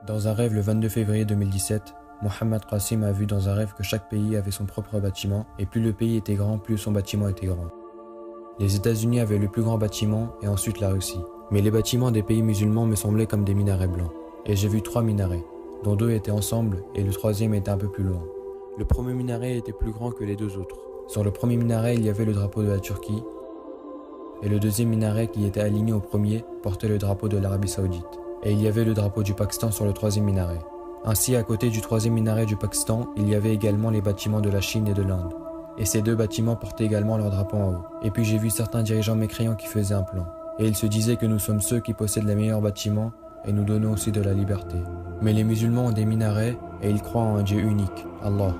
Dans un rêve le 22 février 2017, Mohamed Qasim a vu dans un rêve que chaque pays avait son propre bâtiment et plus le pays était grand, plus son bâtiment était grand. Les États-Unis avaient le plus grand bâtiment et ensuite la Russie. Mais les bâtiments des pays musulmans me semblaient comme des minarets blancs. Et j'ai vu 3 minarets, dont 2 étaient ensemble et le troisième était un peu plus loin. Le premier minaret était plus grand que les 2 autres. Sur le premier minaret, il y avait le drapeau de la Turquie et le deuxième minaret qui était aligné au premier portait le drapeau de l'Arabie Saoudite. Et il y avait le drapeau du Pakistan sur le troisième minaret. Ainsi, à côté du troisième minaret du Pakistan, il y avait également les bâtiments de la Chine et de l'Inde. Et ces 2 bâtiments portaient également leur drapeau en haut. Et puis j'ai vu certains dirigeants mécréants qui faisaient un plan. Et ils se disaient que nous sommes ceux qui possèdent les meilleurs bâtiments et nous donnons aussi de la liberté. Mais les musulmans ont des minarets et ils croient en un Dieu unique, Allah.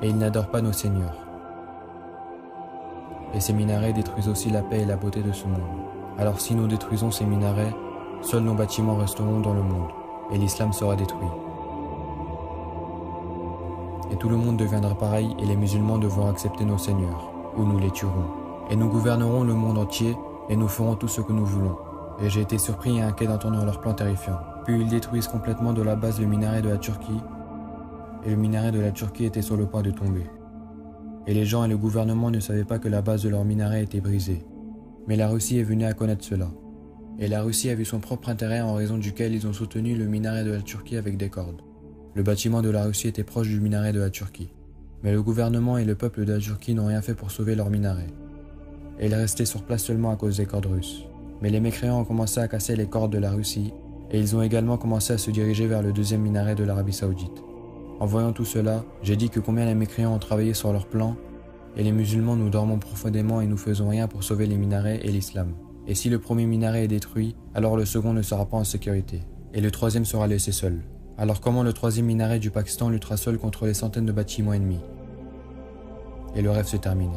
Et ils n'adorent pas nos seigneurs. Et ces minarets détruisent aussi la paix et la beauté de ce monde. Alors si nous détruisons ces minarets, seuls nos bâtiments resteront dans le monde, et l'islam sera détruit. Et tout le monde deviendra pareil, et les musulmans devront accepter nos seigneurs, ou nous les tuerons. Et nous gouvernerons le monde entier, et nous ferons tout ce que nous voulons. Et j'ai été surpris et inquiet d'entendre leur plan terrifiant. Puis ils détruisent complètement de la base le minaret de la Turquie, et le minaret de la Turquie était sur le point de tomber. Et les gens et le gouvernement ne savaient pas que la base de leur minaret était brisée. Mais la Russie est venue à connaître cela. Et la Russie a vu son propre intérêt en raison duquel ils ont soutenu le minaret de la Turquie avec des cordes. Le bâtiment de la Russie était proche du minaret de la Turquie. Mais le gouvernement et le peuple de la Turquie n'ont rien fait pour sauver leur minaret. Et il restait sur place seulement à cause des cordes russes. Mais les mécréants ont commencé à casser les cordes de la Russie et ils ont également commencé à se diriger vers le deuxième minaret de l'Arabie Saoudite. En voyant tout cela, j'ai dit que combien les mécréants ont travaillé sur leur plan et les musulmans nous dormons profondément et nous faisons rien pour sauver les minarets et l'islam. Et si le premier minaret est détruit, alors le second ne sera pas en sécurité et le troisième sera laissé seul. Alors comment le troisième minaret du Pakistan luttera seul contre les centaines de bâtiments ennemis? Et le rêve se terminait.